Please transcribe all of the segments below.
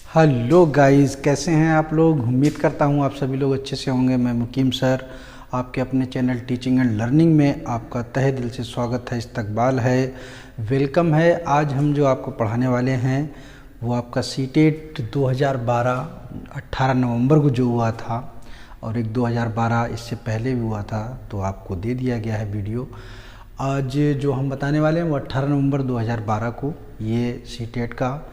Hello guys, कैसे हैं आप लोग। उम्मीद करता हूं आप सभी लोग अच्छे से होंगे। मैं मुकीम सर आपके अपने चैनल टीचिंग एंड लर्निंग में आपका तहे दिल से स्वागत है, इस्तकबाल है, वेलकम है। आज हम जो आपको पढ़ाने वाले हैं वो आपका सीटेट 2012 18 नवंबर को जो हुआ था, और एक 2012 इससे पहले भी हुआ था, तो आपको दे दिया गया है वीडियो। आज जो हम बताने वाले हैं वो 18 नवंबर 2012 को ये सीटेट का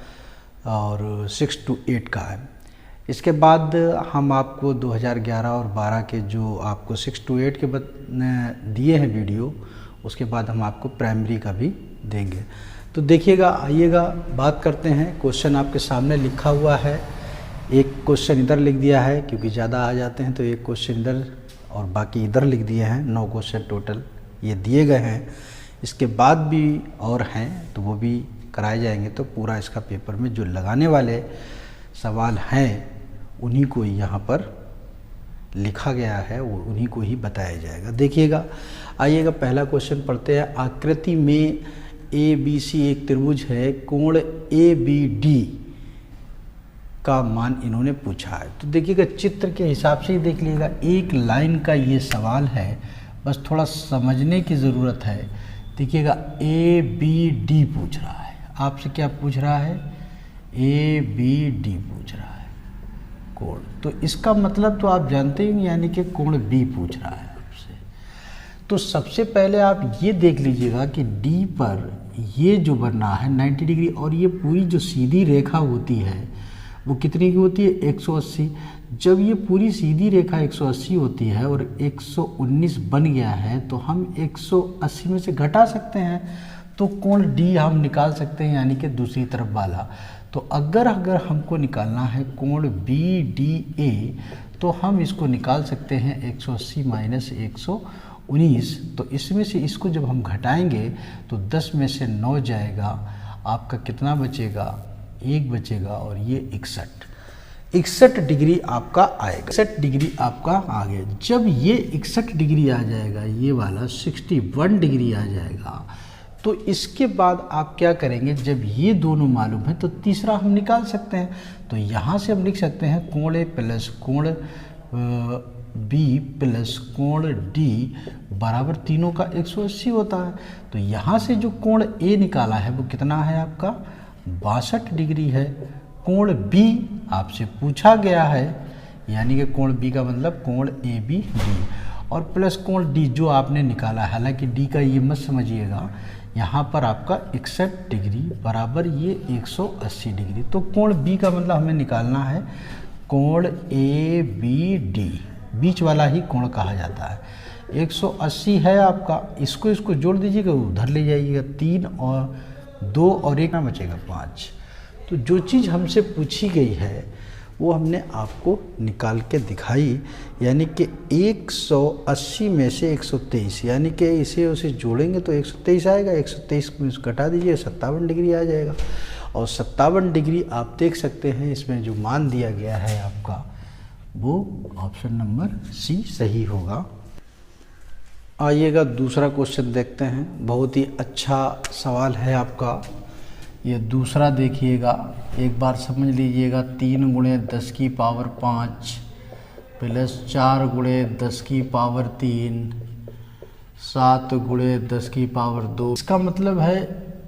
और 6 to 8 का है। इसके बाद हम आपको 2011 और 12 के जो आपको 6 to 8 के दिए हैं वीडियो, उसके बाद हम आपको प्राइमरी का भी देंगे। तो देखिएगा, आइएगा बात करते हैं। क्वेश्चन आपके सामने लिखा हुआ है। एक क्वेश्चन इधर लिख दिया है, क्योंकि ज़्यादा आ जाते हैं तो एक क्वेश्चन इधर और बाकी इधर लिख दिए हैं। 9 क्वेश्चन टोटल ये दिए गए हैं। इसके बाद भी और हैं तो वो भी कराए जाएंगे। तो पूरा इसका पेपर में जो लगाने वाले सवाल हैं उन्हीं को यहाँ पर लिखा गया है, वो उन्हीं को ही बताया जाएगा। देखिएगा, आइएगा पहला क्वेश्चन पढ़ते हैं। आकृति में ABC एक त्रिभुज है, कोण ABD का मान इन्होंने पूछा है। तो देखिएगा, चित्र के हिसाब से ही देख लीजिएगा। एक लाइन का ये सवाल है, बस थोड़ा समझने की ज़रूरत है। देखिएगा, ABD पूछ रहा है आपसे। क्या पूछ रहा है? ABD पूछ रहा है कोण। तो इसका मतलब तो आप जानते ही, यानी कि कोण B पूछ रहा है आपसे। तो सबसे पहले आप ये देख लीजिएगा कि D पर ये जो बना है 90 डिग्री, और ये पूरी जो सीधी रेखा होती है वो कितनी की होती है? 180। जब ये पूरी सीधी रेखा 180 होती है और 119 बन गया है, तो हम 180 में से घटा सकते हैं, तो कोण D हम निकाल सकते हैं, यानी कि दूसरी तरफ वाला। तो अगर हमको निकालना है कोण BDA, तो हम इसको निकाल सकते हैं 180 माइनस 119। तो इसमें से इसको जब हम घटाएंगे तो 10 में से 9 जाएगा, आपका कितना बचेगा? 1 बचेगा, और ये 61 डिग्री आपका आएगा। 61 डिग्री आपका आ गया। जब ये 61 डिग्री आ जाएगा, ये वाला 61 डिग्री आ जाएगा, तो इसके बाद आप क्या करेंगे? जब ये दोनों मालूम है तो तीसरा हम निकाल सकते हैं। तो यहाँ से हम लिख सकते हैं कोण A प्लस कोण B प्लस कोण D बराबर तीनों का 180 होता है। तो यहाँ से जो कोण A निकाला है वो कितना है आपका? 62 डिग्री है। कोण B आपसे पूछा गया है, यानी कि कोण B का मतलब कोण ABD, और प्लस कोण D जो आपने निकाला। हालांकि D का ये मत समझिएगा, यहाँ पर आपका 61 डिग्री बराबर ये 180 डिग्री। तो कोण B का मतलब हमें निकालना है कोण ABD, बीच वाला ही कोण कहा जाता है। 180 है आपका, इसको जोड़ दीजिएगा, उधर ले जाइएगा। 3 और 2 और 1 ना बचेगा 5। तो जो चीज़ हमसे पूछी गई है वो हमने आपको निकाल के दिखाई, यानी कि 180 में से 123, यानी कि इसे उसे जोड़ेंगे तो 123 आएगा। 123 को घटा दीजिए, 57 डिग्री आ जाएगा। और 57 डिग्री आप देख सकते हैं, इसमें जो मान दिया गया है आपका, वो ऑप्शन नंबर C सही होगा। आइएगा दूसरा क्वेश्चन देखते हैं। बहुत ही अच्छा सवाल है आपका ये दूसरा। देखिएगा, एक बार समझ लीजिएगा। 3 गुणे 10 की पावर 5 प्लस 4 गुणे 10 की पावर 3 7 गुणे 10 की पावर 2। इसका मतलब है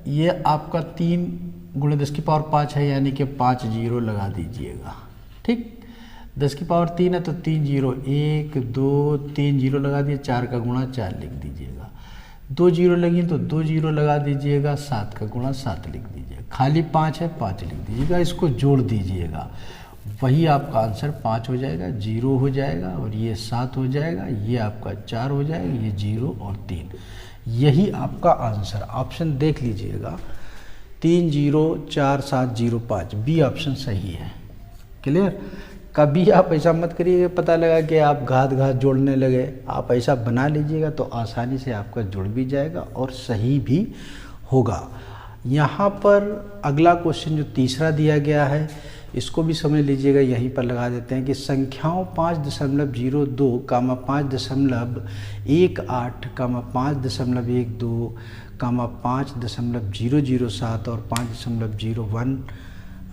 ये आपका 3 गुणे 10 की पावर 5 है, यानी कि 5 जीरो लगा दीजिएगा। ठीक, 10 की पावर 3 है तो 3 जीरो, 1 2 3 जीरो लगा दिए। 4 का गुणा 4 लिख दीजिएगा। 2 जीरो लगी तो 2 जीरो लगा दीजिएगा। 7 का गुणा 7 लिख दीजिएगा। खाली 5 है, 5 लिख दीजिएगा। इसको जोड़ दीजिएगा, वही आपका आंसर 5 हो जाएगा। 0 हो जाएगा, और ये 7 हो जाएगा, ये आपका 4 हो जाएगा, ये 0 और 3, यही आपका आंसर। ऑप्शन देख लीजिएगा, 3 0 4 7 0 5, बी ऑप्शन सही है। क्लियर? कभी आप ऐसा मत करिएगा, पता लगा कि आप घात जोड़ने लगे। आप ऐसा बना लीजिएगा तो आसानी से आपका जुड़ भी जाएगा और सही भी होगा। यहाँ पर अगला क्वेश्चन जो तीसरा दिया गया है, इसको भी समझ लीजिएगा। यहीं पर लगा देते हैं कि संख्याओं 5.02, 5.18, 5.125.007 और 5.01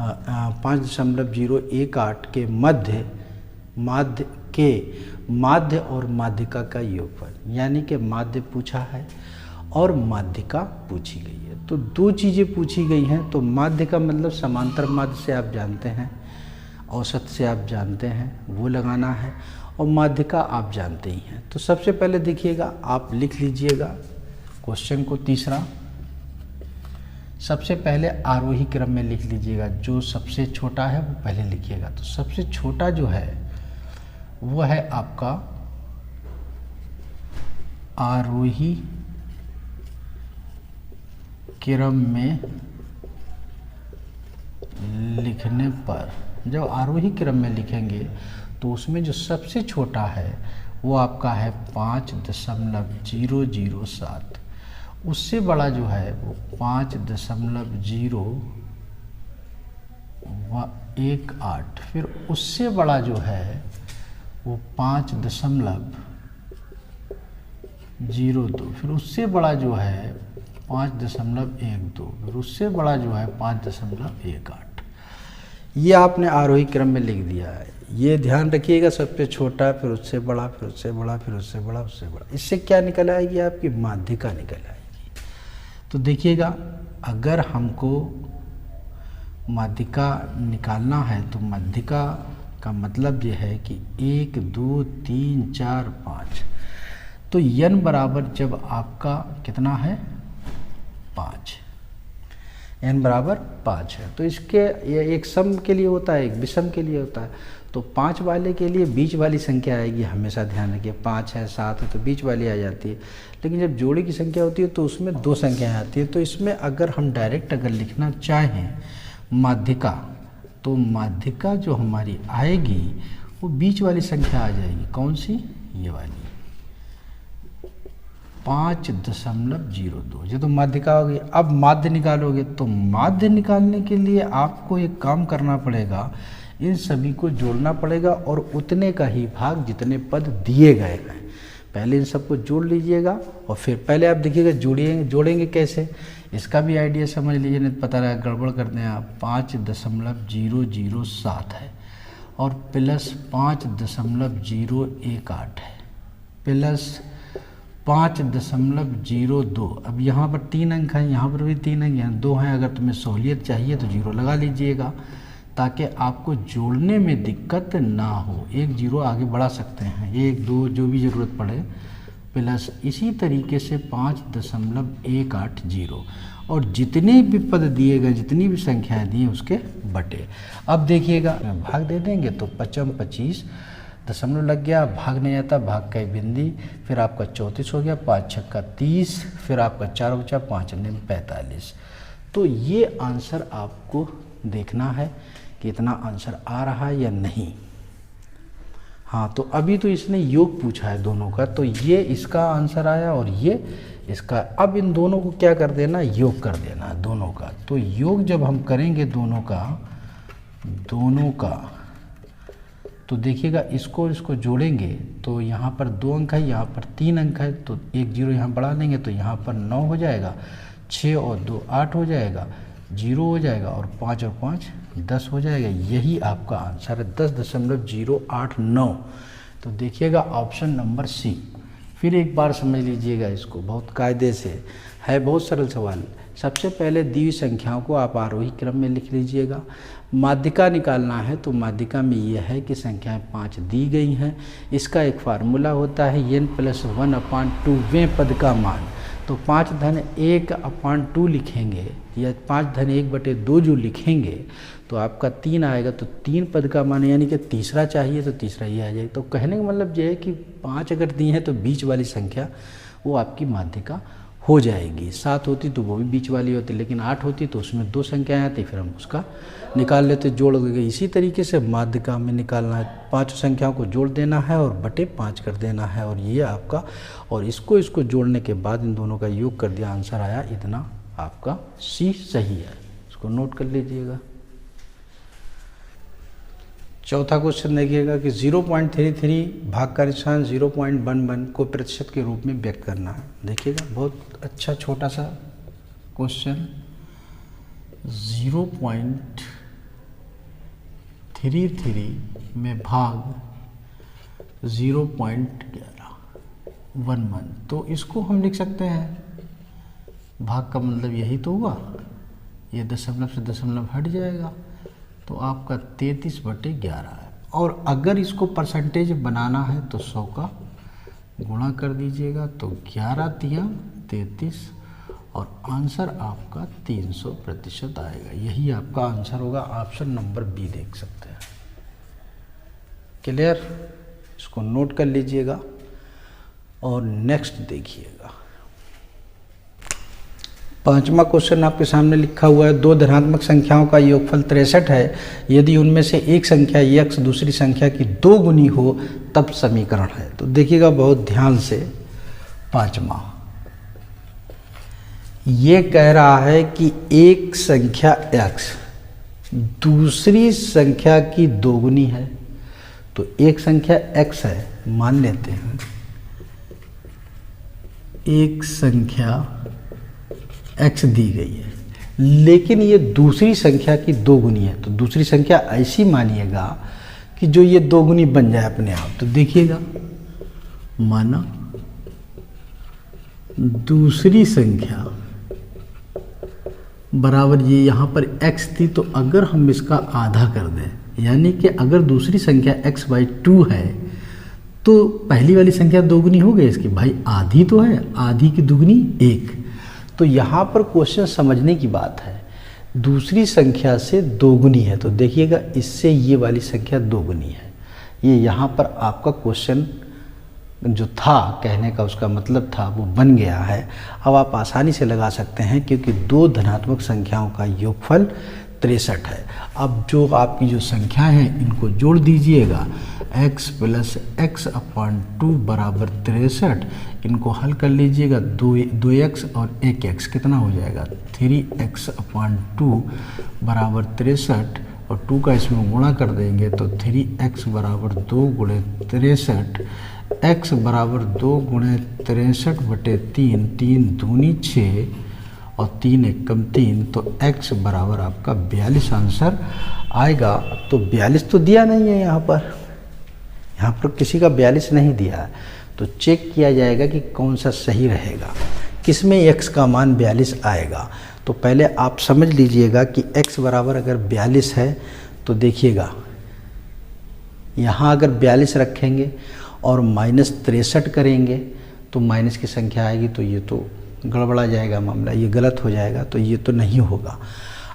5.018 के माध्य और माध्यिका का योगफल, यानी कि माध्य पूछा है और माध्यिका पूछी गई है। तो दो चीज़ें पूछी गई हैं। तो माध्य का मतलब समांतर माध्य से आप जानते हैं, औसत से आप जानते हैं, वो लगाना है, और माध्यिका आप जानते ही हैं। तो सबसे पहले देखिएगा, आप लिख लीजिएगा क्वेश्चन को तीसरा। सबसे पहले आरोही क्रम में लिख लीजिएगा, जो सबसे छोटा है वो पहले लिखिएगा। तो सबसे छोटा जो है वो है आपका आरोही क्रम में लिखने पर, जब आरोही क्रम में लिखेंगे तो उसमें जो सबसे छोटा है वो आपका है 5.007। उससे बड़ा जो है वो 5.018। फिर उससे बड़ा जो है वो 5.02। फिर उससे बड़ा जो है 5.12। फिर उससे बड़ा जो है 5.18। ये आपने आरोही क्रम में लिख दिया है। ये ध्यान रखिएगा, सबसे छोटा, फिर उससे बड़ा, फिर उससे बड़ा, फिर उससे बड़ा, उससे बड़ा। इससे क्या निकल आएगी? आपकी माध्यिका निकल आएगी। तो देखिएगा, अगर हमको माध्यिका निकालना है तो माध्यिका का मतलब ये है कि 1 2 3 4 5। तो n बराबर जब आपका कितना है 5, n बराबर 5 है, तो इसके ये एक सम के लिए होता है, एक विषम के लिए होता है। तो 5 वाले के लिए बीच वाली संख्या आएगी, हमेशा ध्यान रखिए। 5 है, 7 है, तो बीच वाली आ जाती है। लेकिन जब जोड़ी की संख्या होती है तो उसमें 2 संख्याएं आती है। तो इसमें अगर हम डायरेक्ट अगर लिखना चाहें माध्यिका, तो माध्यिका जो हमारी आएगी वो बीच वाली संख्या आ जाएगी। कौन सी? ये वाली 5.02। ये तो माध्यिका होगी। अब माध्य निकालोगे, तो माध्य निकालने के लिए आपको एक काम करना पड़ेगा, इन सभी को जोड़ना पड़ेगा और उतने का ही भाग जितने पद दिए गए हैं। पहले इन सबको जोड़ लीजिएगा और फिर पहले आप देखिएगा जोड़ेंगे कैसे, इसका भी आइडिया समझ लीजिए, नहीं पता रहा गड़बड़ करते हैं आप। 5.007 है और प्लस 5.018 है प्लस 5.02। अब यहाँ पर 3 अंक हैं, यहाँ पर भी 3 अंक, यहाँ 2 हैं। अगर तुम्हें सहूलियत चाहिए तो 0 लगा लीजिएगा ताकि आपको जोड़ने में दिक्कत ना हो। 1 0 आगे बढ़ा सकते हैं, 1 2 जो भी ज़रूरत पड़े, प्लस इसी तरीके से 5.180 और जितने भी पद दिए गए, जितनी भी संख्याएं दी हैं उसके बटे। अब देखिएगा, भाग दे देंगे तो 25 दशमलव लग गया, भाग नहीं आता, भाग का बिंदी, फिर आपका 34 हो गया, 5 छक्का 30, फिर आपका 4 बचा, 5 9 45। तो ये आंसर आपको देखना है कि इतना आंसर आ रहा है या नहीं। हाँ, तो अभी तो इसने योग पूछा है दोनों का, तो ये इसका आंसर आया और ये इसका। अब इन दोनों को क्या कर देना, योग कर देना है दोनों का। तो योग जब हम करेंगे दोनों का तो देखिएगा, इसको जोड़ेंगे तो यहाँ पर 2 अंक है, यहाँ पर 3 अंक है, तो 1 0 यहाँ बढ़ा लेंगे तो यहाँ पर 9 हो जाएगा, 6 और 2 8 हो जाएगा, 0 हो जाएगा और 5 और 5 10 हो जाएगा। यही आपका आंसर है 10.089। तो देखिएगा ऑप्शन नंबर सी। फिर एक बार समझ लीजिएगा इसको, बहुत कायदे से है, बहुत सरल सवाल। सबसे पहले दी हुई संख्याओं को आप आरोही क्रम में लिख लीजिएगा। माध्यिका निकालना है तो माध्यिका में यह है कि संख्याएं 5 दी गई हैं। इसका एक फार्मूला होता है n+1/2वें पद का मान। तो 5-1/2 लिखेंगे या 5-1/2 जो लिखेंगे तो आपका 3 आएगा। तो 3 पद का मान, यानी कि तीसरा चाहिए तो तीसरा ही आ जाएगा। तो कहने का मतलब ये है कि 5 अगर दी है तो बीच वाली संख्या वो आपकी माध्यिका हो जाएगी। 7 होती तो वो भी बीच वाली होती, लेकिन 8 होती तो उसमें 2 संख्याएं आती, फिर हम उसका निकाल लेते, जोड़ देंगे। इसी तरीके से माध्यिका में निकालना है, 5 संख्याओं को जोड़ देना है और बटे 5 कर देना है, और ये आपका, और इसको जोड़ने के बाद इन दोनों का योग कर दिया, आंसर आया इतना। आपका सी सही है, इसको नोट कर लीजिएगा। चौथा क्वेश्चन देखिएगा कि 0.33 भाग का निशान 0.11 को प्रतिशत के रूप में व्यक्त करना है। देखिएगा, बहुत अच्छा छोटा सा क्वेश्चन। 0.33 33 में भाग 0.11, तो इसको हम लिख सकते हैं, भाग का मतलब यही तो हुआ, ये दशमलव से दशमलव हट जाएगा, तो आपका 33/11 है। और अगर इसको परसेंटेज बनाना है तो 100 का गुणा कर दीजिएगा, तो 11 तिया 33 और आंसर आपका 300% आएगा। यही आपका आंसर होगा। ऑप्शन नंबर बी देख सकते हैं। क्लियर? इसको नोट कर लीजिएगा और नेक्स्ट देखिएगा। 5वां क्वेश्चन आपके सामने लिखा हुआ है, दो धनात्मक संख्याओं का योगफल 63 है। यदि उनमें से एक संख्या x दूसरी संख्या की 2 गुनी हो तब समीकरण है। तो देखिएगा बहुत ध्यान से। 5वां ये कह रहा है कि एक संख्या x दूसरी संख्या की 2 गुनी है। तो एक संख्या x है, मान लेते हैं एक संख्या x दी गई है, लेकिन ये दूसरी संख्या की 2 गुनी है। तो दूसरी संख्या ऐसी मानिएगा कि जो ये 2 गुनी बन जाए अपने आप। तो देखिएगा, माना दूसरी संख्या बराबर ये यहाँ पर x थी, तो अगर हम इसका आधा कर दें, यानी कि अगर दूसरी संख्या x/2 है तो पहली वाली संख्या 2 गुनी हो गई इसकी। भाई आधी तो है, आधी की दुगनी 1। तो यहाँ पर क्वेश्चन समझने की बात है, दूसरी संख्या से 2 गुनी है। तो देखिएगा इससे ये वाली संख्या 2 गुनी है। ये यहाँ पर आपका क्वेश्चन जो था कहने का उसका मतलब था वो बन गया है। अब आप आसानी से लगा सकते हैं क्योंकि दो धनात्मक संख्याओं का योगफल 63 है। अब जो आपकी जो संख्या है इनको जोड़ दीजिएगा, x + x/2 बराबर 63। इनको हल कर लीजिएगा, 2x और 1x कितना हो जाएगा, 3x/2 बराबर 63 और 2 का इसमें गुणा कर देंगे तो 3x बराबर 2 × 63, x बराबर 2 × 63/3, 3 दूनी 6 और 3 एकम 3, तो x बराबर आपका 42 आंसर आएगा। तो 42 तो दिया नहीं है यहाँ पर किसी का 42 नहीं दिया है। तो चेक किया जाएगा कि कौन सा सही रहेगा, किस में x का मान 42 आएगा। तो पहले आप समझ लीजिएगा कि x बराबर अगर 42 है तो देखिएगा यहाँ अगर 42 रखेंगे और -63 करेंगे तो माइनस की संख्या आएगी, तो ये तो गड़बड़ा जाएगा मामला, ये गलत हो जाएगा, तो ये तो नहीं होगा।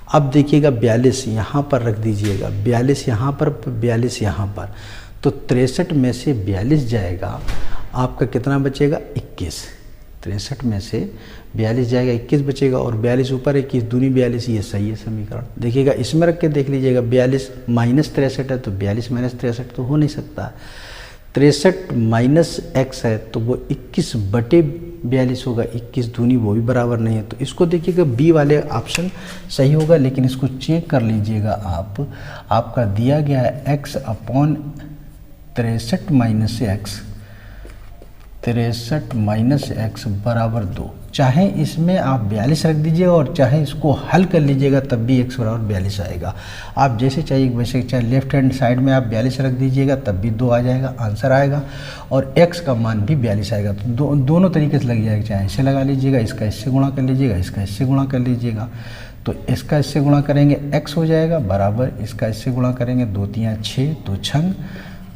अब देखिएगा 42 यहाँ पर रख दीजिएगा, 42 यहाँ पर, 42 यहाँ पर, तो 63 में से 42 जाएगा, आपका कितना बचेगा 21। 63 में से 42 जाएगा, 21 बचेगा और 42 ऊपर 21 दूनी 42, ये सही है समीकरण। देखिएगा इसमें रख के देख लीजिएगा, 42 -63 है तो 42 - 63 तो हो नहीं सकता। 63 - x है तो वो 21/42 होगा, 21 दूनी वो भी बराबर नहीं है। तो इसको देखिएगा बी वाले ऑप्शन सही होगा, लेकिन इसको चेक कर लीजिएगा आप। आपका दिया गया है x/63 - x बराबर 2। चाहे इसमें आप 42 रख दीजिएगा और चाहे इसको हल कर लीजिएगा तब भी x बराबर 42 आएगा। आप जैसे चाहिए वैसे, चाहे लेफ्ट हैंड साइड में आप 42 रख दीजिएगा तब भी 2 आ जाएगा, आंसर आएगा, और x का मान भी 42 आएगा। तो दोनों तरीके से लग जाएगा, चाहे ऐसे लगा लीजिएगा, इसका इससे गुणा कर लीजिएगा, इसका इससे गुणा कर लीजिएगा। तो इसका इससे गुणा करेंगे x हो जाएगा बराबर, इसका इससे गुणा करेंगे 2 × 3 = 6, 2 × 6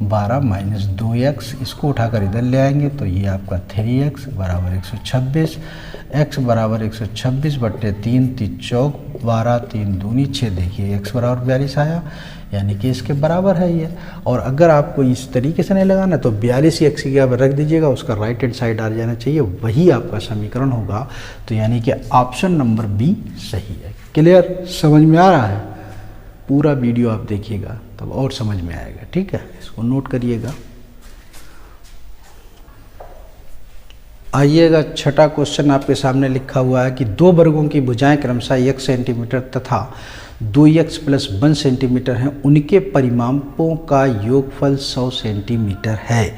= 12 - 2x, इसको उठाकर इधर ले आएंगे तो ये आपका 3x बराबर 126, x बराबर 126/3, 3 चौक 12, 3 दूनी 6, देखिए x बराबर 42 आया, यानी कि इसके बराबर है ये। और अगर आपको इस तरीके से नहीं लगाना तो 42 ही x की जगह रख दीजिएगा, उसका राइट हैंड साइड आ जाना चाहिए, वही आपका समीकरण होगा। तो यानी कि ऑप्शन नंबर बी सही है। क्लियर, समझ में आ रहा है? पूरा वीडियो आप देखिएगा तब और समझ में आएगा, ठीक है? इसको नोट करिएगा। आइएगा, छठा क्वेश्चन आपके सामने लिखा हुआ है कि दो वर्गों की भुजाएं क्रमशः 1 सेंटीमीटर तथा 2x + 1 सेंटीमीटर हैं, उनके परिमापों का योगफल 100 सेंटीमीटर है।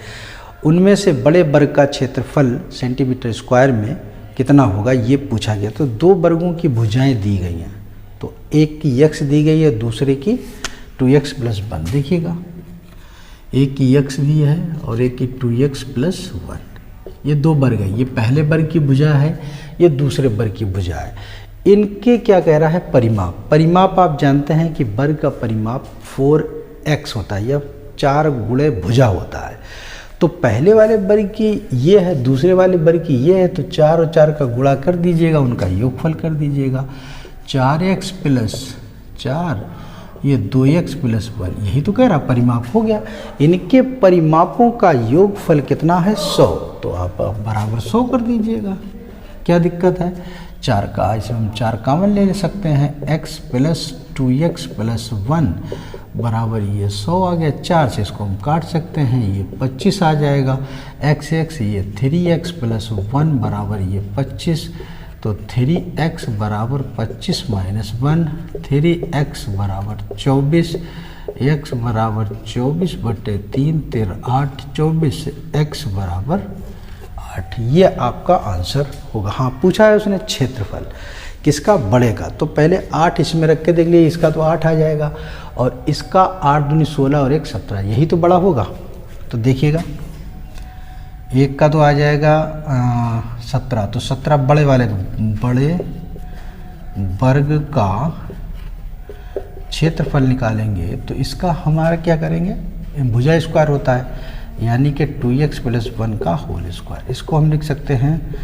उनमें से बड़े वर्ग का क्षेत्रफल सेंटीमीटर स्क्वायर में कितना होगा, ये पूछा गया। तो दो वर्गों की भुजाएं दी गई हैं, तो एक की x दी गई है, दूसरे की 2x प्लस 1। देखिएगा एक की x दी है और एक की 2x प्लस 1। ये दो वर्ग है, ये पहले वर्ग की भुजा है, ये दूसरे वर्ग की भुजा है। इनके क्या कह रहा है, परिमाप। परिमाप आप जानते हैं कि वर्ग का परिमाप 4x होता है या 4 गुणे भुजा होता है। तो पहले वाले वर्ग की ये है, दूसरे वाले वर्ग की ये है, तो 4 और 4 का गुणा कर दीजिएगा, उनका योगफल कर दीजिएगा। 4x प्लस 4 ये 2x प्लस 1, यही तो कह रहा परिमाप हो गया। इनके परिमापों का योगफल कितना है, 100। तो आप बराबर 100 कर दीजिएगा, क्या दिक्कत है। 4 का इसमें हम 4 कॉमन ले सकते हैं, x प्लस 2x प्लस 1 बराबर ये 100 आ गया। 4 से इसको हम काट सकते हैं, ये 25 आ जाएगा। x ये 3x प्लस 1 बराबर ये 25, तो 3x बराबर 25 माइनस 1, 3x बराबर 24, x बराबर 24 बटे 3, 13 8, 24, x बराबर 8। ये आपका आंसर होगा। हाँ, पूछा है उसने क्षेत्रफल किसका, बड़े का। तो पहले 8 इसमें रख के देख लीजिए, इसका तो 8 आ जाएगा और इसका 8 दूनी 16 और 1 17, यही तो बड़ा होगा। तो देखिएगा एक का तो आ जाएगा 17, तो 17 बड़े वाले, बड़े वर्ग का क्षेत्रफल निकालेंगे तो इसका हमारा क्या करेंगे, भुजा स्क्वायर होता है, यानी कि 2x प्लस 1 का होल स्क्वायर। इसको हम लिख सकते हैं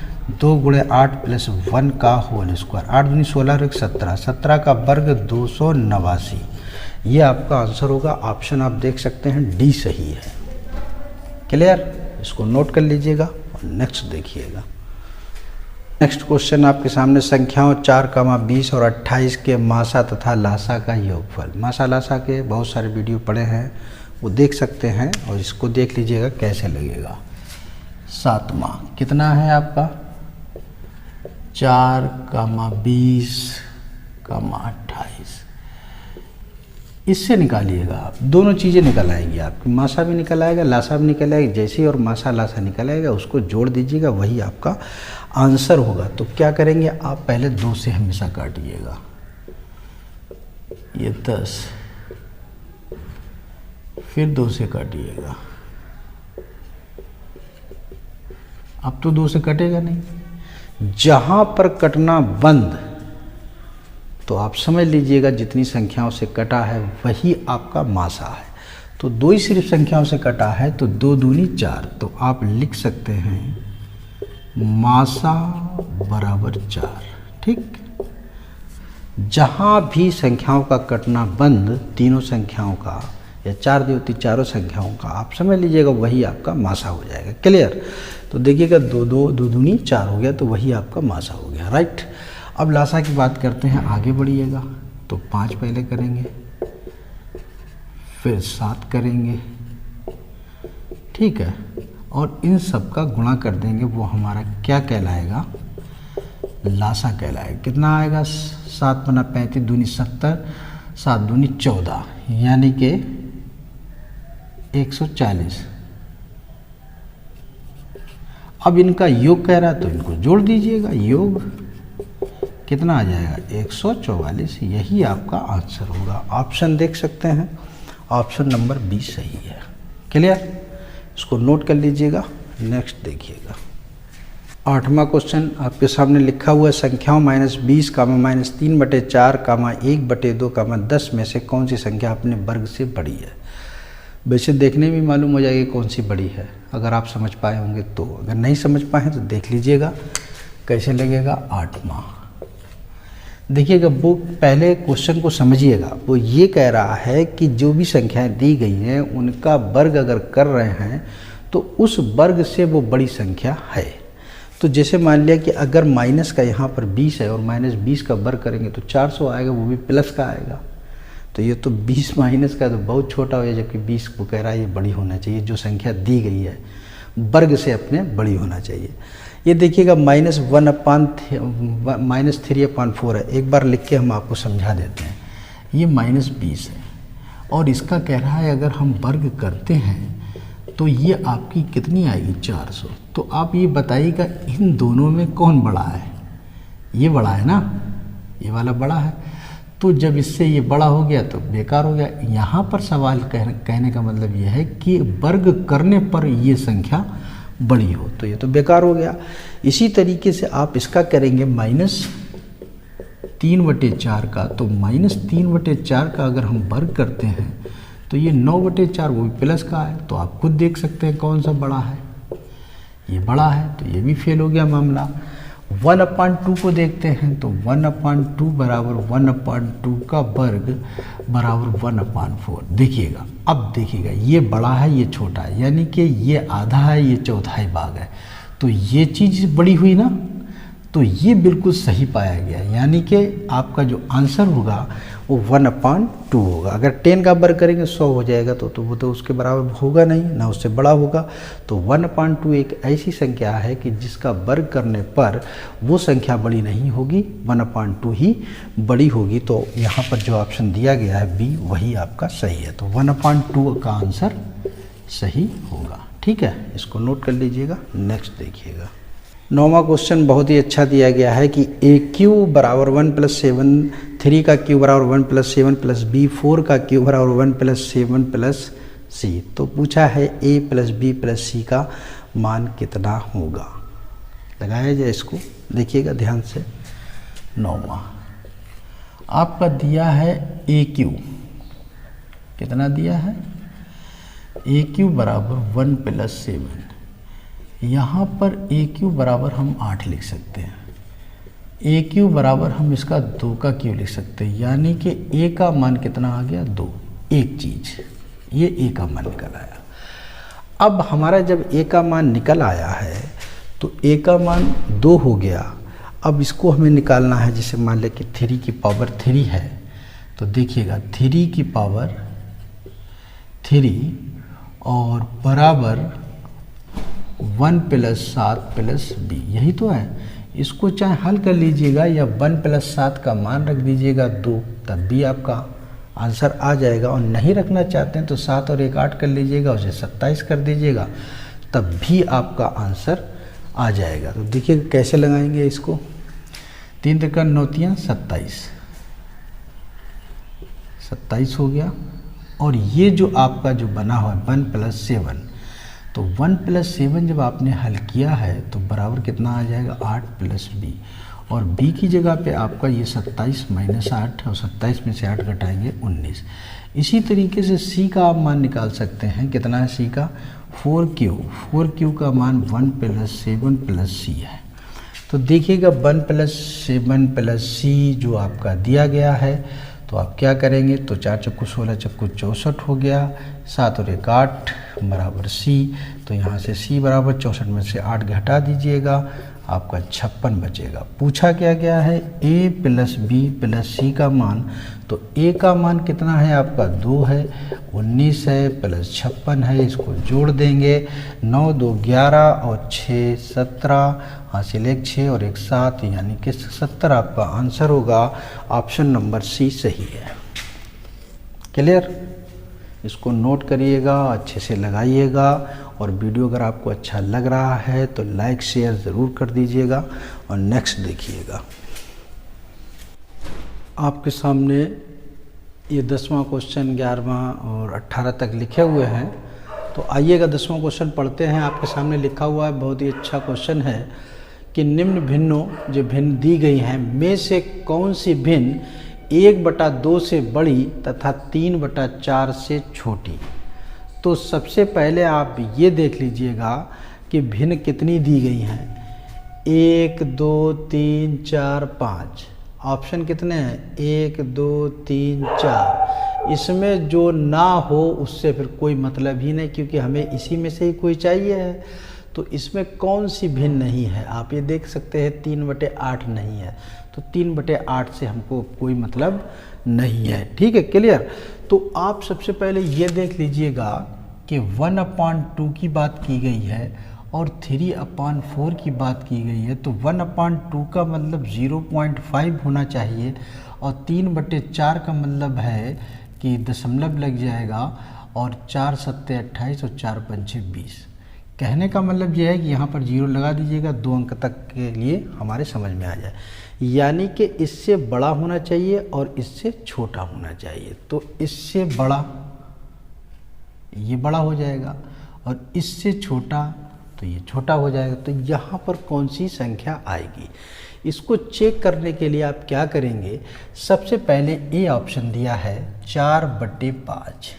2 गुणे 8 प्लस 1 का होल स्क्वायर। 8 दूनी 16 और 1 17, 17 का वर्ग 289। ये आपका आंसर होगा। ऑप्शन आप देख सकते हैं डी सही है। क्लियर, इसको नोट कर लीजिएगा और नेक्स्ट देखिएगा। नेक्स्ट क्वेश्चन आपके सामने संख्याओं 4, 20 और 28 के मासा तथा लासा का योगफल। मासा लासा के बहुत सारे वीडियो पड़े हैं, वो देख सकते हैं और इसको देख लीजिएगा कैसे लगेगा। 7वां कितना है आपका, 4, 20, 28। इससे निकालिएगा आप, दोनों चीज़ें निकल आएंगी आपकी, मासा भी निकल आएगा, लासा भी निकल आएगा। जैसे ही और मासा लासा निकल आएगा उसको जोड़ दीजिएगा, वही आपका आंसर होगा। तो क्या करेंगे आप, पहले 2 से हमेशा काटिएगा, ये 10, फिर 2 से काटिएगा। अब तो 2 से कटेगा नहीं, जहां पर कटना बंद तो आप समझ लीजिएगा जितनी संख्याओं से कटा है वही आपका मासा है। तो 2 ही सिर्फ संख्याओं से कटा है, तो 2 दूनी 4, तो आप लिख सकते हैं मासा बराबर 4। ठीक, जहां भी संख्याओं का कटना बंद, तीनों संख्याओं का या 4 देवती चारों संख्याओं का, आप समझ लीजिएगा वही आपका मासा हो जाएगा। क्लियर, तो देखिएगा 2 दूनी 4 हो गया, तो वही आपका मासा हो गया। राइट, अब लासा की बात करते हैं, आगे बढ़िएगा। तो 5 पहले करेंगे, फिर 7 करेंगे, ठीक है, और इन सब का गुणा कर देंगे, वो हमारा क्या कहलाएगा, लासा कहलाएगा। कितना आएगा, 7 बना 35 दूनी 70, 7 दूनी 14, यानी कि 140। अब इनका योग कह रहा है तो इनको जोड़ दीजिएगा, योग कितना आ जाएगा, 144। यही आपका आंसर होगा। ऑप्शन देख सकते हैं, ऑप्शन नंबर 20 सही है। क्लियर, इसको नोट कर लीजिएगा। नेक्स्ट देखिएगा, 8वां क्वेश्चन आपके सामने लिखा हुआ है, संख्याओं -20, -3 बटे 4, 1 बटे 2, 10 में से कौन सी संख्या अपने वर्ग से बड़ी है। वैसे देखने में मालूम हो जाएगी कौन सी बड़ी है, अगर आप समझ पाए होंगे तो। अगर नहीं समझ पाए तो देख लीजिएगा कैसे लगेगा। 8वां देखिएगा, वो पहले क्वेश्चन को समझिएगा। वो ये कह रहा है कि जो भी संख्याएं दी गई हैं उनका वर्ग अगर कर रहे हैं तो उस वर्ग से वो बड़ी संख्या है। तो जैसे मान लिया कि अगर माइनस का यहाँ पर 20 है और -20 का वर्ग करेंगे तो 400 आएगा, वो भी प्लस का आएगा। तो ये तो 20 माइनस का तो बहुत छोटा हो जाए, जबकि 20 को कह रहा है ये बड़ी होना चाहिए। जो संख्या दी गई है वर्ग से अपने बड़ी होना चाहिए। ये देखिएगा -3/4 है। एक बार लिख के हम आपको समझा देते हैं। ये -20 है और इसका कह रहा है अगर हम वर्ग करते हैं तो ये आपकी कितनी आएगी, 400। तो आप ये बताइएगा इन दोनों में कौन बड़ा है। ये बड़ा है ना, ये वाला बड़ा है। तो जब इससे ये बड़ा हो गया तो बेकार हो गया। यहाँ पर सवाल कहने का मतलब ये है कि वर्ग करने पर ये संख्या बड़ी हो, तो ये तो बेकार हो गया। इसी तरीके से आप इसका करेंगे -3/4 का, तो -3/4 का अगर हम वर्ग करते हैं तो ये 9/4 वो भी प्लस का है, तो आप खुद देख सकते हैं कौन सा बड़ा है। ये बड़ा है तो ये भी फेल हो गया मामला। 1/2 को देखते हैं तो 1/2 बराबर 1/2 का वर्ग बराबर 1/4। देखिएगा, अब देखिएगा ये बड़ा है ये छोटा है, यानी कि ये आधा है ये चौथाई भाग है, तो ये चीज़ बड़ी हुई ना, तो ये बिल्कुल सही पाया गया। यानी कि आपका जो आंसर होगा वो 1/2 होगा। अगर 10 का वर्ग करेंगे 100 हो जाएगा, तो वो तो उसके बराबर होगा नहीं ना, उससे बड़ा होगा। तो 1/2 एक ऐसी संख्या है कि जिसका वर्ग करने पर वो संख्या बड़ी नहीं होगी, 1/2 ही बड़ी होगी। तो यहाँ पर जो ऑप्शन दिया गया है बी वही आपका सही है। तो 1/2 का आंसर सही होगा। ठीक है, इसको नोट कर लीजिएगा। नेक्स्ट देखिएगा, 9वां क्वेश्चन बहुत ही अच्छा दिया गया है कि AQ बराबर 1 + 7, 3 का क्यू बराबर 1 + 7 + B, 4 का क्यू बराबर 1 + 7 + C। तो पूछा है A + B + C का मान कितना होगा। लगाया जाए इसको, देखिएगा ध्यान से। 9वां आपका दिया है AQ, कितना दिया है, AQ बराबर 1 + 7। यहाँ पर AQ बराबर हम 8 लिख सकते हैं, AQ बराबर हम इसका 2 का क्यू लिख सकते हैं, यानी कि A का मान कितना आ गया 2। एक चीज़ ये A का मान निकल आया। अब हमारा जब A का मान निकल आया है तो A का मान 2 हो गया। अब इसको हमें निकालना है, जैसे मान लें कि 3 की पावर 3 है, तो देखिएगा 3 की पावर 3 और बराबर 1 + 7 + B, यही तो है। इसको चाहे हल कर लीजिएगा या 1 + 7 का मान रख दीजिएगा 2, तब भी आपका आंसर आ जाएगा। और नहीं रखना चाहते हैं तो 7 और 1 8 कर लीजिएगा, उसे 27 कर दीजिएगा, तब भी आपका आंसर आ जाएगा। तो देखिए कैसे लगाएंगे इसको। 3 × 9 = 27 हो गया। और ये जो आपका जो बना हुआ है 1 + 7, तो 1 + 7 जब आपने हल किया है तो बराबर कितना आ जाएगा 8 + B, और B की जगह पे आपका ये 27 - 8, और 27 में से 8 घटाएंगे 19। इसी तरीके से C का आप मान निकाल सकते हैं। कितना है C का 4Q का मान 1 + 7 + C है। तो देखिएगा 1 + 7 + C जो आपका दिया गया है, तो आप क्या करेंगे, तो 4 × 16 = 64 हो गया, 7 और 1 8 बराबर C। तो यहाँ से C बराबर 64 में से 8 घटा दीजिएगा, आपका 56 बचेगा। पूछा क्या गया है A + B + C का मान, तो A का मान कितना है आपका 2 है, 19 है प्लस 56 है, इसको जोड़ देंगे। 9 2 11 और 6 17, हासिल 1 6 और 1 7, यानी कि 70 आपका आंसर होगा। ऑप्शन नंबर C सही है। क्लियर, इसको नोट करिएगा, अच्छे से लगाइएगा। और वीडियो अगर आपको अच्छा लग रहा है तो लाइक शेयर ज़रूर कर दीजिएगा। और नेक्स्ट देखिएगा, आपके सामने ये 10वां क्वेश्चन 11वां और 18 तक लिखे हुए हैं। तो आइएगा 10वां क्वेश्चन पढ़ते हैं। आपके सामने लिखा हुआ है, बहुत ही अच्छा क्वेश्चन है कि निम्न भिन्नों जो भिन्न दी गई हैं में से कौन सी भिन्न 1/2 से बड़ी तथा 3/4 से छोटी। तो सबसे पहले आप ये देख लीजिएगा कि भिन्न कितनी दी गई हैं, 1 2 3 4 5। ऑप्शन कितने हैं 1 2 3 4। इसमें जो ना हो उससे फिर कोई मतलब ही नहीं, क्योंकि हमें इसी में से ही कोई चाहिए है। तो इसमें कौन सी भिन्न नहीं है, आप ये देख सकते हैं 3/8 नहीं है, तो 3/8 से हमको कोई मतलब नहीं है। ठीक है, क्लियर। तो आप सबसे पहले ये देख लीजिएगा कि 1/2 की बात की गई है और 3/4 की बात की गई है। तो 1/2 का मतलब 0.5 होना चाहिए, और 3/4 का मतलब है कि दशमलव लग जाएगा, और 4 7 28 और 4 5 20। कहने का मतलब ये है कि यहाँ पर 0 लगा दीजिएगा, 2 अंक तक के लिए हमारे समझ में आ जाए, यानी कि इससे बड़ा होना चाहिए और इससे छोटा होना चाहिए। तो इससे बड़ा ये बड़ा हो जाएगा और इससे छोटा तो ये छोटा हो जाएगा। तो यहाँ पर कौन सी संख्या आएगी, इसको चेक करने के लिए आप क्या करेंगे, सबसे पहले ए ऑप्शन दिया है 4/5।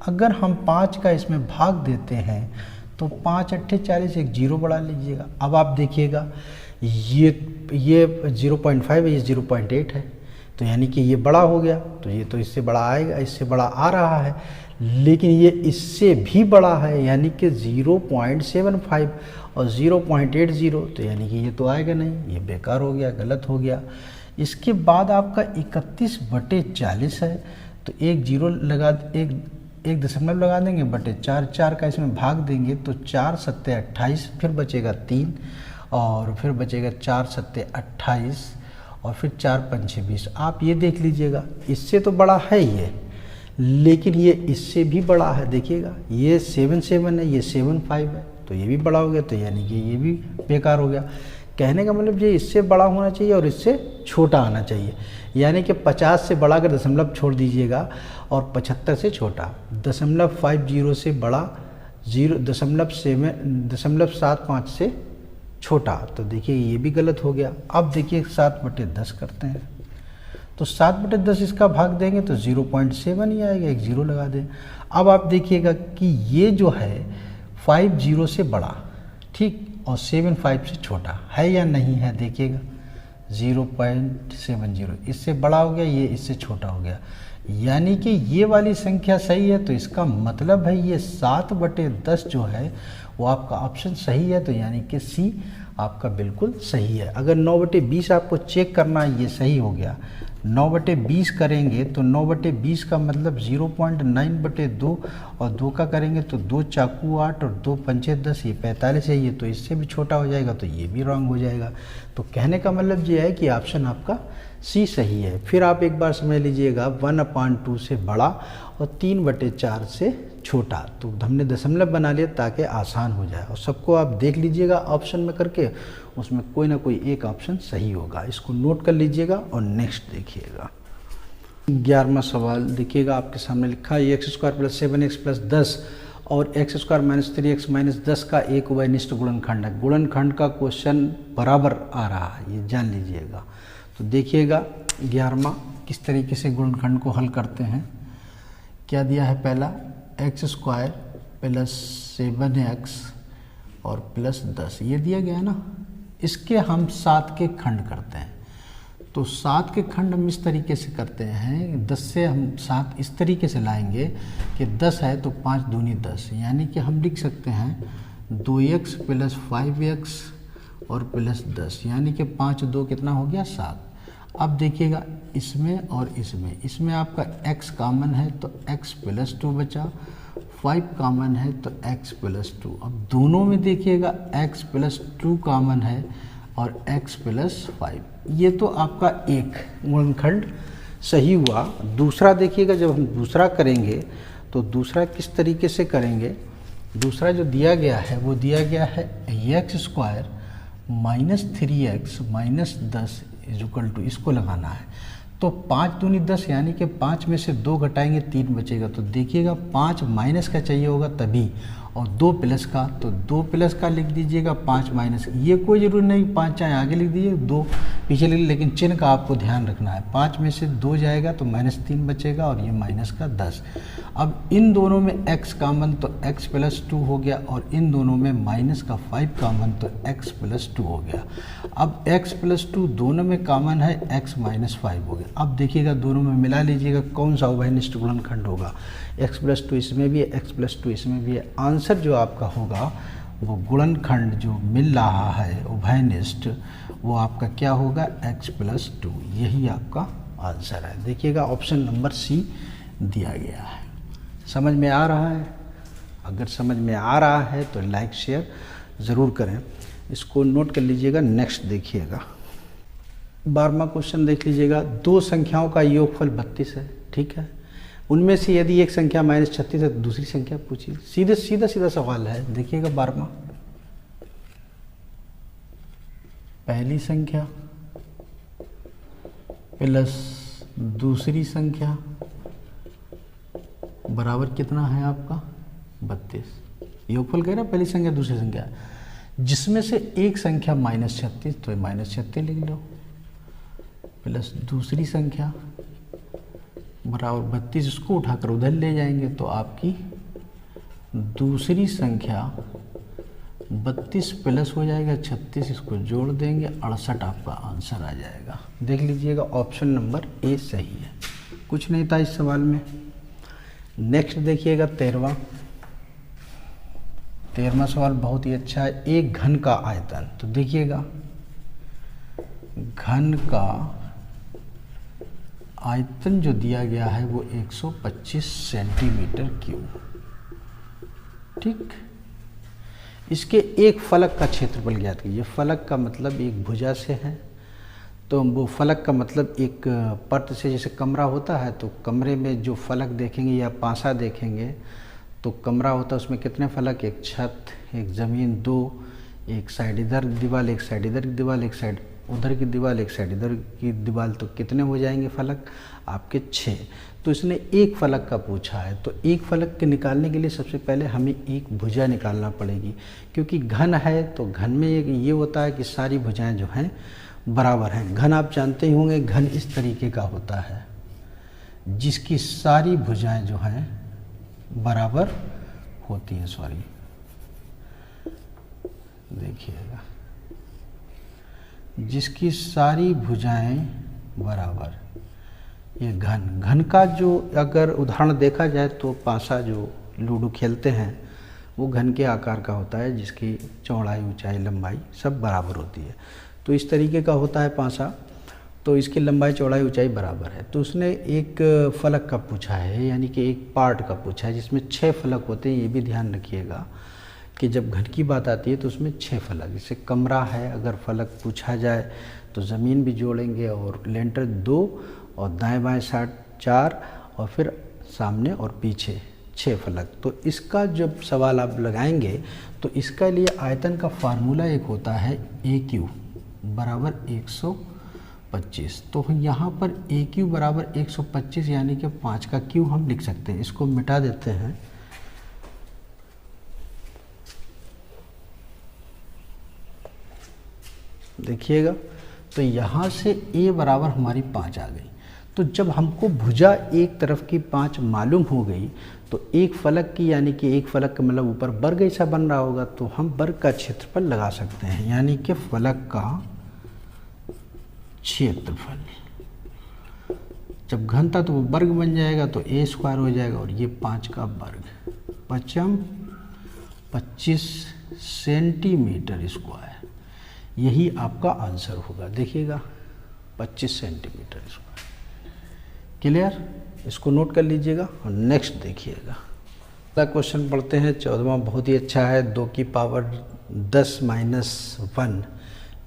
अगर हम 5 का इसमें भाग देते हैं तो 5 × 8 = 40, एक 0 बढ़ा लीजिएगा। अब आप देखिएगा ये 0.5 है, ये 0.8 है, तो यानी कि ये बड़ा हो गया, तो ये तो इससे बड़ा आएगा, इससे बड़ा आ रहा है, लेकिन ये इससे भी बड़ा है यानी कि 0.75 और 0.80, तो यानी कि ये तो आएगा नहीं, ये बेकार हो गया, गलत हो गया। इसके बाद आपका 31/40 है, तो एक 0 लगा, एक दशमलव लगा देंगे, बटे 4 का इसमें भाग देंगे तो 4 × 7 = 28, फिर बचेगा 3 और फिर बचेगा 4 × 7 = 28 और फिर 4 × 5 = 20। आप ये देख लीजिएगा, इससे तो बड़ा है ये, लेकिन ये इससे भी बड़ा है। देखिएगा ये 77 है, ये 75 है, तो ये भी बड़ा हो गया, तो यानी कि ये भी बेकार हो गया। कहने का मतलब ये इससे बड़ा होना चाहिए और इससे छोटा आना चाहिए, यानी कि 50 से बड़ा अगर दशमलव छोड़ दीजिएगा और 75 से छोटा, 0.50 से बड़ा, 0.75 से छोटा, तो देखिए ये भी गलत हो गया। अब देखिए 7/10 करते हैं, तो 7/10 इसका भाग देंगे तो 0.7 ही आएगा, एक 0 लगा दें। अब आप देखिएगा कि ये जो है 50 से बड़ा, ठीक, और 75 से छोटा है या नहीं है, देखिएगा 0.70, इससे बड़ा हो गया, ये इससे छोटा हो गया, यानी कि ये वाली संख्या सही है। तो इसका मतलब है ये 7/10 जो है वो आपका ऑप्शन सही है, तो यानी कि सी आपका बिल्कुल सही है। अगर 9/20 आपको चेक करना है, ये सही हो गया, 9/20 करेंगे तो 9/20 का मतलब 0.9/2 और 2 का करेंगे तो 2 × 8 और 2 × 5 = 10, ये 45 है, ये तो इससे भी छोटा हो जाएगा, तो ये भी रॉन्ग हो जाएगा। तो कहने का मतलब ये है कि ऑप्शन आपका सी सही है। फिर आप एक बार समझ लीजिएगा 1/2 से बड़ा और 3/4 से छोटा, तो हमने दशमलव बना लिया ताकि आसान हो जाए, और सबको आप देख लीजिएगा ऑप्शन में करके, उसमें कोई ना कोई एक ऑप्शन सही होगा, इसको नोट कर लीजिएगा और नेक्स्ट देखिएगा। 11वां सवाल देखिएगा, आपके सामने लिखा है x² + 7x + 10 और x² - 3x - 10 का एक उभयनिष्ठ गुणनखंड है। गुणनखंड का क्वेश्चन बराबर आ रहा है, ये जान लीजिएगा। तो देखिएगा 11वां किस तरीके से गुणनखंड को हल करते हैं। क्या दिया है, पहला x² + 7x और +10, ये दिया गया है ना, इसके हम 7 के खंड करते हैं। तो 7 के खंड हम इस तरीके से करते हैं, 10 से हम 7 इस तरीके से लाएंगे कि 10 है तो 5 दूनी 10, यानी कि हम लिख सकते हैं 2x + 5x और +10, यानी कि 5 2 कितना हो गया, 7। अब देखिएगा इसमें और इसमें आपका x कॉमन है तो x + 2 बचा, 5 कॉमन है तो x + 2। अब दोनों में देखिएगा x + 2 कॉमन है और x + 5, ये तो आपका एक गुणनखंड सही हुआ। दूसरा देखिएगा, जब हम दूसरा करेंगे तो दूसरा किस तरीके से करेंगे। दूसरा जो दिया गया है वो दिया गया है x² - 3x - 10 = इसको लगाना है। तो 5 दूनी 10, यानी कि 5 में से 2 घटाएंगे 3 बचेगा। तो देखिएगा 5 माइनस का चाहिए होगा तभी, और 2 प्लस का, तो 2 प्लस का लिख दीजिएगा, 5 माइनस, ये कोई ज़रूरी नहीं 5 चाहे आगे लिख दीजिए, 2 पीछे लिख, लेकिन चिन्ह का आपको ध्यान रखना है। 5 में से 2 जाएगा तो -3 बचेगा और ये माइनस का 10। अब इन दोनों में x कॉमन तो x + 2 हो गया, और इन दोनों में माइनस का 5 कॉमन तो x + 2 हो गया। अब x + 2 दोनों में कॉमन है, x - 5 हो गया। अब देखिएगा दोनों में मिला लीजिएगा कौन सा उभयनिष्ठ गुणनखंड होगा। x + 2 इसमें भी है, x + 2 इसमें भी है। आंसर जो आपका होगा वो गुणनखंड जो मिल रहा है उभयनिष्ठ, वो आपका क्या होगा, x + 2, यही आपका आंसर है। देखिएगा ऑप्शन नंबर सी दिया गया है। समझ में आ रहा है? अगर समझ में आ रहा है तो लाइक शेयर ज़रूर करें, इसको नोट कर लीजिएगा। नेक्स्ट देखिएगा 12वां क्वेश्चन देख लीजिएगा। दो संख्याओं का योगफल 32 है, ठीक है। उनमें से यदि एक संख्या -36 है तो दूसरी संख्या पूछिए। सीधे सीधा सवाल है। देखिएगा 12वां, पहली संख्या प्लस दूसरी संख्या बराबर कितना है आपका 32। योगफल कह रहा है पहली संख्या दूसरी संख्या, जिसमें से एक संख्या -36 तो -36 लिख लो, प्लस दूसरी संख्या बराबर 32। इसको उठाकर उधर ले जाएंगे तो आपकी दूसरी संख्या 32 प्लस हो जाएगा 36, इसको जोड़ देंगे 68 आपका आंसर आ जाएगा। देख लीजिएगा ऑप्शन नंबर ए सही है, कुछ नहीं था इस सवाल में। नेक्स्ट देखिएगा 13वां सवाल बहुत ही अच्छा है। एक घन का आयतन, तो देखिएगा घन का आयतन जो दिया गया है वो 125 सेंटीमीटर क्यूब, ठीक। इसके एक फलक का क्षेत्रफल ज्ञात कीजिए। फलक का मतलब एक भुजा से है, तो वो फलक का मतलब एक पर्त से, जैसे कमरा होता है तो कमरे में जो फलक देखेंगे या पासा देखेंगे तो कमरा होता है, उसमें कितने फलक, एक छत, एक ज़मीन, दो, एक साइड इधर दीवार, एक साइड इधर की दीवार, एक साइड उधर की दीवार, एक साइड इधर की दीवार, तो कितने हो जाएंगे फलक आपके 6। तो इसने एक फलक का पूछा है, तो एक फलक के निकालने के लिए सबसे पहले हमें एक भुजा निकालना पड़ेगी, क्योंकि घन है तो घन में ये होता है कि सारी भुजाएं जो हैं बराबर हैं। घन आप जानते ही होंगे, घन इस तरीके का होता है जिसकी सारी भुजाएं जो हैं बराबर होती हैं। सॉरी, देखिएगा जिसकी सारी भुजाएं बराबर, ये घन का जो अगर उदाहरण देखा जाए तो पासा जो लूडो खेलते हैं वो घन के आकार का होता है, जिसकी चौड़ाई, ऊंचाई, लंबाई सब बराबर होती है। तो इस तरीके का होता है पासा, तो इसकी लंबाई, चौड़ाई, ऊंचाई बराबर है। तो उसने एक फलक का पूछा है, यानी कि एक पार्ट का पूछा है जिसमें 6 फलक होते हैं। ये भी ध्यान रखिएगा कि जब घन की बात आती है तो उसमें 6 फलक, जैसे कमरा है अगर फलक पूछा जाए तो ज़मीन भी जोड़ेंगे, और लेंटर 2, और दाएं बाएं साइड 4, और फिर सामने और पीछे 6 फलक। तो इसका जब सवाल आप लगाएंगे तो इसका लिए आयतन का फार्मूला एक होता है AQ बराबर 125। तो यहाँ पर AQ बराबर 125 यानी कि 5 का Q हम लिख सकते हैं। इसको मिटा देते हैं, देखिएगा तो यहाँ से A बराबर हमारी 5 आ गई। तो जब हमको भुजा एक तरफ की 5 मालूम हो गई तो एक फलक की, यानी कि एक फलक का मतलब ऊपर वर्ग ऐसा बन रहा होगा, तो हम वर्ग का क्षेत्रफल लगा सकते हैं, यानी कि फलक का क्षेत्रफल। जब घन था तो वो वर्ग बन जाएगा तो A² हो जाएगा, और ये 5 का वर्ग, 25 सेंटीमीटर स्क्वायर। यही आपका आंसर होगा। देखिएगा 25 सेंटीमीटर स्क्वायर। क्लियर, इसको नोट कर लीजिएगा। और नेक्स्ट देखिएगा, अगला क्वेश्चन पढ़ते हैं 14वां, बहुत ही अच्छा है। 2 की पावर 10 - 1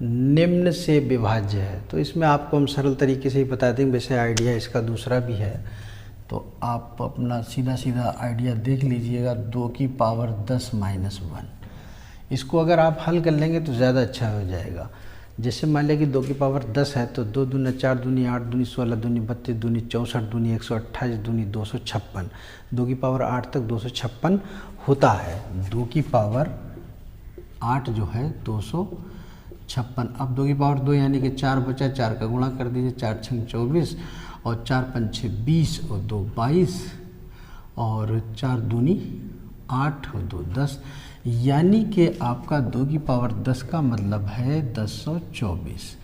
निम्न से विभाज्य है। तो इसमें आपको हम सरल तरीके से ही बता देंगे, वैसे आइडिया इसका दूसरा भी है, तो आप अपना सीधा आइडिया देख लीजिएगा। 2 की पावर 10 - 1, इसको अगर आप हल कर लेंगे तो ज़्यादा अच्छा हो जाएगा। जैसे मान लिया कि 2 की पावर 10 है तो 2 दूनी 4, दूनी 8, दूनी 16, दूनी 32, दूनी 64, दूनी 128, दूनी 256। 2 की पावर 8 तक 256 होता है। 2 की पावर 8 जो है 256। अब 2 की पावर 2 यानी कि 4 बचा, 4 का गुणा कर दीजिए, 4 × 24, और 4 × 5 = 20, और 2 = 22, और 4 दूनी 8, और 2 10, यानी कि आपका 2 की पावर 10 का मतलब है 1024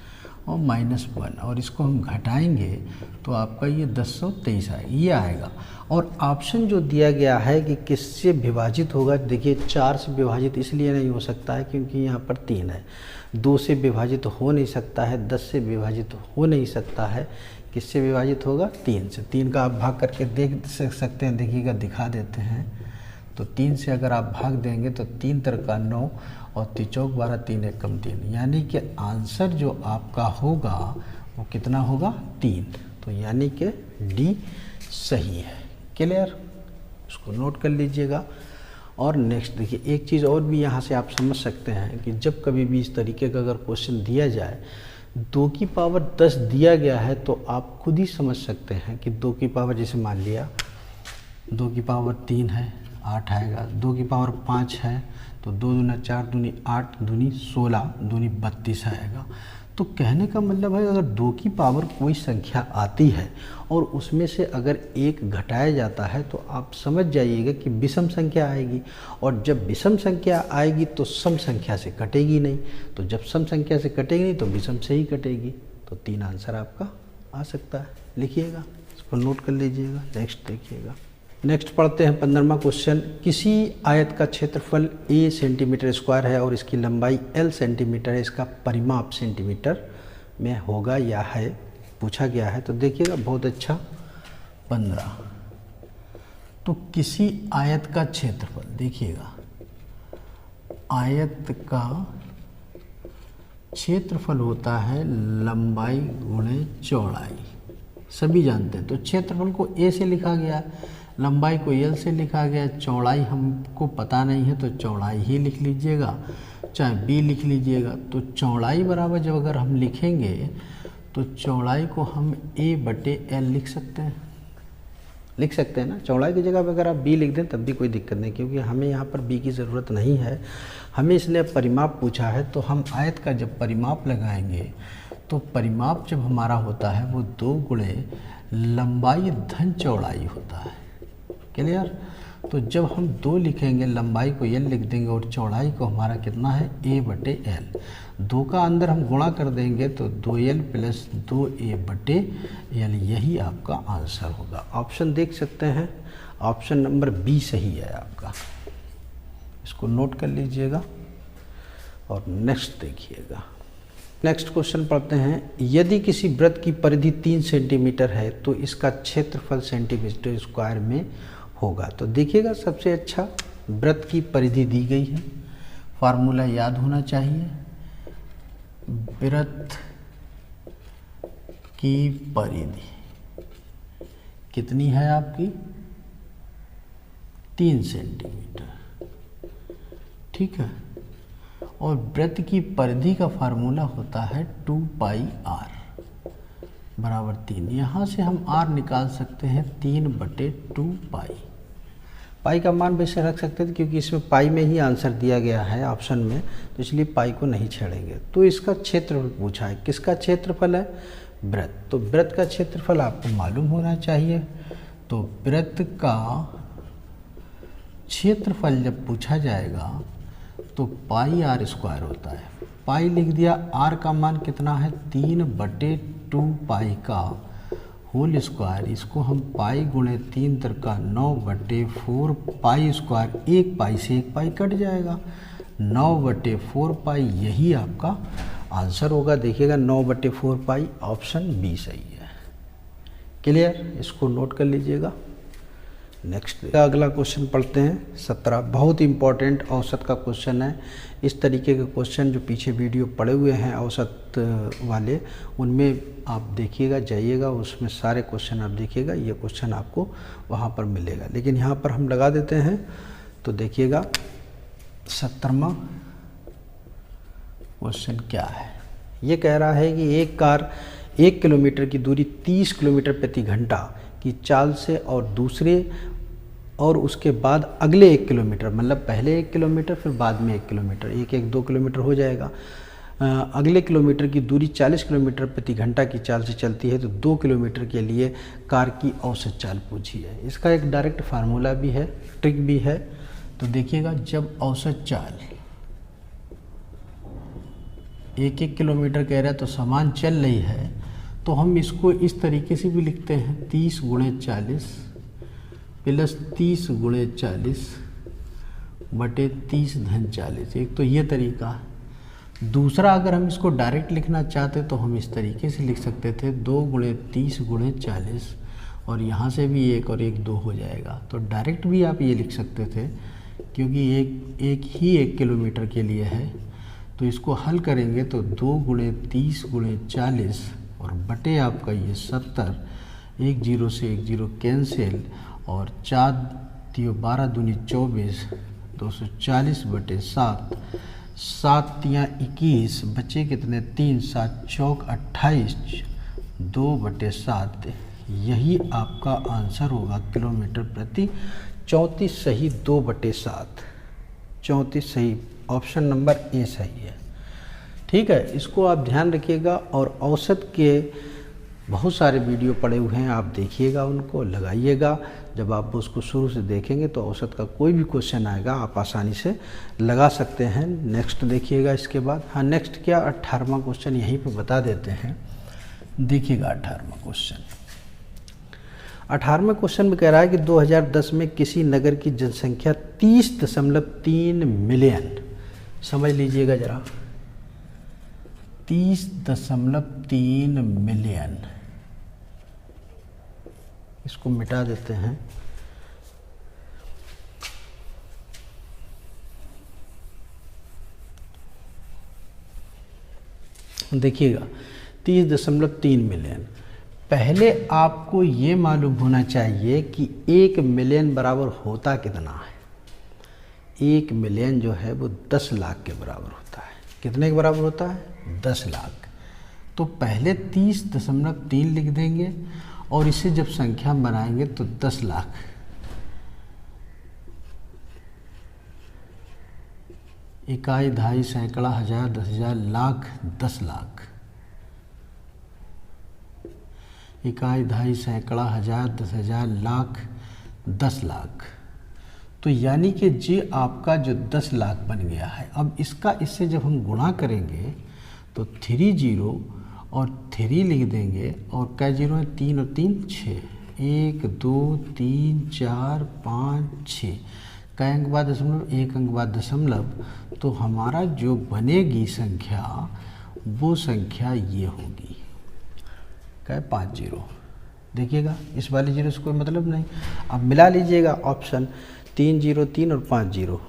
और -1, और इसको हम घटाएंगे तो आपका ये 1023 आएगा, ये आएगा। और ऑप्शन जो दिया गया है कि किससे विभाजित होगा, देखिए 4 से विभाजित इसलिए नहीं हो सकता है क्योंकि यहाँ पर 3 है। 2 से विभाजित हो नहीं सकता है, 10 से विभाजित हो नहीं सकता है। किससे विभाजित होगा, 3 से। 3 का आप भाग करके देख सकते हैं, देखिएगा दिखा देते हैं। तो 3 से अगर आप भाग देंगे तो 3 × 9, और 3 × 4 = 12, 3 × 1 = 3, यानी कि आंसर जो आपका होगा वो कितना होगा, 3। तो यानी कि डी सही है। क्लियर, इसको नोट कर लीजिएगा। और नेक्स्ट देखिए, एक चीज़ और भी यहाँ से आप समझ सकते हैं कि जब कभी भी इस तरीके का अगर क्वेश्चन दिया जाए, 2 की पावर 10 दिया गया है, तो आप खुद ही समझ सकते हैं कि 2 की पावर, जैसे मान लिया 2 की पावर 3 है, 8 आएगा। 2 की पावर 5 है तो 2 दूना 4 दूनी 8 दूनी 16 दूनी 32 आएगा। तो कहने का मतलब है, अगर 2 की पावर कोई संख्या आती है और उसमें से अगर 1 घटाया जाता है तो आप समझ जाइएगा कि विषम संख्या आएगी, और जब विषम संख्या आएगी तो सम संख्या से कटेगी नहीं, तो जब सम संख्या से कटेगी नहीं तो विषम से ही कटेगी। तो 3 आंसर आपका आ सकता है, लिखिएगा, इसको नोट कर लीजिएगा। नेक्स्ट देखिएगा, नेक्स्ट पढ़ते हैं 15वां क्वेश्चन। किसी आयत का क्षेत्रफल a सेंटीमीटर स्क्वायर है और इसकी लंबाई l सेंटीमीटर है, इसका परिमाप सेंटीमीटर में होगा या है, पूछा गया है। तो देखिएगा बहुत अच्छा, 15। तो किसी आयत का क्षेत्रफल, देखिएगा आयत का क्षेत्रफल होता है लंबाई गुणे चौड़ाई, सभी जानते हैं। तो क्षेत्रफल को a से लिखा गया, लंबाई को l से लिखा गया, चौड़ाई हमको पता नहीं है तो चौड़ाई ही लिख लीजिएगा, चाहे b लिख लीजिएगा। तो चौड़ाई बराबर जब अगर हम लिखेंगे तो चौड़ाई को हम a/l लिख सकते हैं, लिख सकते हैं ना। चौड़ाई की जगह पर अगर आप b लिख दें तब भी कोई दिक्कत नहीं, क्योंकि हमें यहाँ पर b की ज़रूरत नहीं है। हमें इसने परिमाप पूछा है, तो हम आयत का जब परिमाप लगाएंगे तो परिमाप जब हमारा होता है वो 2 गुणे लंबाई धन चौड़ाई होता है, क्लियर। तो जब हम 2 लिखेंगे, लंबाई को l लिख देंगे और चौड़ाई को हमारा कितना है a/l, 2 का अंदर हम गुणा कर देंगे तो 2l + 2a/l, यही आपका आंसर होगा। ऑप्शन देख सकते हैं, ऑप्शन नंबर बी सही है आपका, इसको नोट कर लीजिएगा। और नेक्स्ट देखिएगा, नेक्स्ट क्वेश्चन पढ़ते हैं। यदि किसी वृत्त की परिधि 3 सेंटीमीटर है तो इसका क्षेत्रफल सेंटीमीटर स्क्वायर में होगा। तो देखिएगा, सबसे अच्छा वृत्त की परिधि दी गई है, फार्मूला याद होना चाहिए। वृत्त की परिधि कितनी है आपकी, 3 सेंटीमीटर, ठीक है। और वृत्त की परिधि का फार्मूला होता है 2πr बराबर 3। यहाँ से हम r निकाल सकते हैं 3/2π। पाई का मान वैसे रख सकते थे, क्योंकि इसमें पाई में ही आंसर दिया गया है ऑप्शन में, तो इसलिए पाई को नहीं छेड़ेंगे। तो इसका क्षेत्रफल पूछा है, किसका क्षेत्रफल है, वृत्त। तो वृत्त का क्षेत्रफल आपको मालूम होना चाहिए। तो वृत्त का क्षेत्रफल जब पूछा जाएगा तो πr² होता है। पाई लिख दिया, r का मान कितना है 3/2π का होल स्क्वायर, इसको हम पाई गुणे 3 का 9/4π², एक पाई से एक पाई कट जाएगा, 9/4π, यही आपका आंसर होगा। देखिएगा 9/4π, ऑप्शन बी सही है, क्लियर, इसको नोट कर लीजिएगा। नेक्स्ट अगला क्वेश्चन पढ़ते हैं 17, बहुत इंपॉर्टेंट औसत का क्वेश्चन है। इस तरीके के क्वेश्चन जो पीछे वीडियो पड़े हुए हैं औसत वाले, उनमें आप देखिएगा, जाइएगा, उसमें सारे क्वेश्चन आप देखिएगा, ये क्वेश्चन आपको वहाँ पर मिलेगा। लेकिन यहाँ पर हम लगा देते हैं। तो देखिएगा 17वां क्वेश्चन क्या है, ये कह रहा है कि एक कार 1 किलोमीटर की दूरी 30 किलोमीटर प्रति घंटा की चाल से और उसके बाद अगले 1 किलोमीटर, मतलब पहले 1 किलोमीटर फिर बाद में 1 किलोमीटर, 2 किलोमीटर हो जाएगा, अगले किलोमीटर की दूरी 40 किलोमीटर प्रति घंटा की चाल से चलती है, तो 2 किलोमीटर के लिए कार की औसत चाल पूछी है। इसका एक डायरेक्ट फार्मूला भी है, ट्रिक भी है। तो देखिएगा, जब औसत चाल 1 किलोमीटर कह रहा है तो समान चल रही है, तो हम इसको इस तरीके से भी लिखते हैं 30 × 40 + 30 × 40 बटे 30 धन 40। एक तो ये तरीका है। दूसरा, अगर हम इसको डायरेक्ट लिखना चाहते तो हम इस तरीके से लिख सकते थे 2 × 30 × 40, और यहाँ से भी 1 और 1 2 हो जाएगा। तो डायरेक्ट भी आप ये लिख सकते थे, क्योंकि एक ही 1 किलोमीटर के लिए है। तो इसको हल करेंगे तो 2 × 30 × 40 और बटे आपका ये 70, 1 0 से 1 0 कैंसिल, और 4 तियो 12 दूनी 24, 240/7, 7 तियाँ 21, बचे कितने 3, 7 चौक 28, 2/7। यही आपका आंसर होगा किलोमीटर प्रति 34 सही, 2/7, 34 सही, ऑप्शन नंबर ए सही है। ठीक है, इसको आप ध्यान रखिएगा। और औसत के बहुत सारे वीडियो पड़े हुए हैं, आप देखिएगा, उनको लगाइएगा। जब आप उसको शुरू से देखेंगे तो औसत का कोई भी क्वेश्चन आएगा आप आसानी से लगा सकते हैं। नेक्स्ट देखिएगा इसके बाद। हाँ, नेक्स्ट क्या 18वां क्वेश्चन यहीं पे बता देते हैं। देखिएगा 18वां क्वेश्चन। 18वें क्वेश्चन में कह रहा है कि 2010 में किसी नगर की जनसंख्या 30.3 मिलियन, समझ लीजिएगा ज़रा, 30.3 मिलियन। इसको मिटा देते हैं। देखिएगा 30.3 मिलियन। पहले आपको ये मालूम होना चाहिए कि 1 मिलियन बराबर होता कितना है। 1 मिलियन जो है वो 10 लाख के बराबर होता है। कितने के बराबर होता है? 10 लाख। तो पहले 30.3 लिख देंगे और इसे जब संख्या बनाएंगे तो 10 लाख, इकाई, दहाई, सैकड़ा, हजार, 10,000, लाख, 10 लाख, इकाई, दहाई, सैकड़ा, हजार, 10,000, लाख, 10 लाख। तो यानी कि ये आपका जो 10 लाख बन गया है। अब इसका इससे जब हम गुणा करेंगे तो 3 जीरो और 3 लिख देंगे, और कै जीरो है, 3 और 3 6, 1 2 3 4 5 6, कै अंक बाद दशमलव, 1 अंक बाद दशमलव। तो हमारा जो बनेगी संख्या वो संख्या ये होगी, कै 5 जीरो। देखिएगा इस वाली जीरो से कोई मतलब नहीं। अब मिला लीजिएगा ऑप्शन 3 0 3 और 5 जीरो।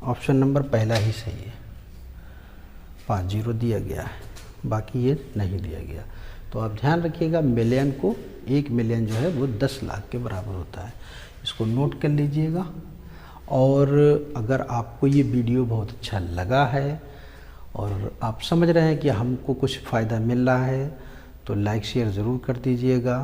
ऑप्शन नंबर पहला ही सही है, 5 जीरो दिया गया है, बाकी ये नहीं दिया गया। तो आप ध्यान रखिएगा, मिलियन को 1 मिलियन जो है वो 10 लाख के बराबर होता है। इसको नोट कर लीजिएगा। और अगर आपको ये वीडियो बहुत अच्छा लगा है और आप समझ रहे हैं कि हमको कुछ फ़ायदा मिल रहा है तो लाइक शेयर ज़रूर कर दीजिएगा।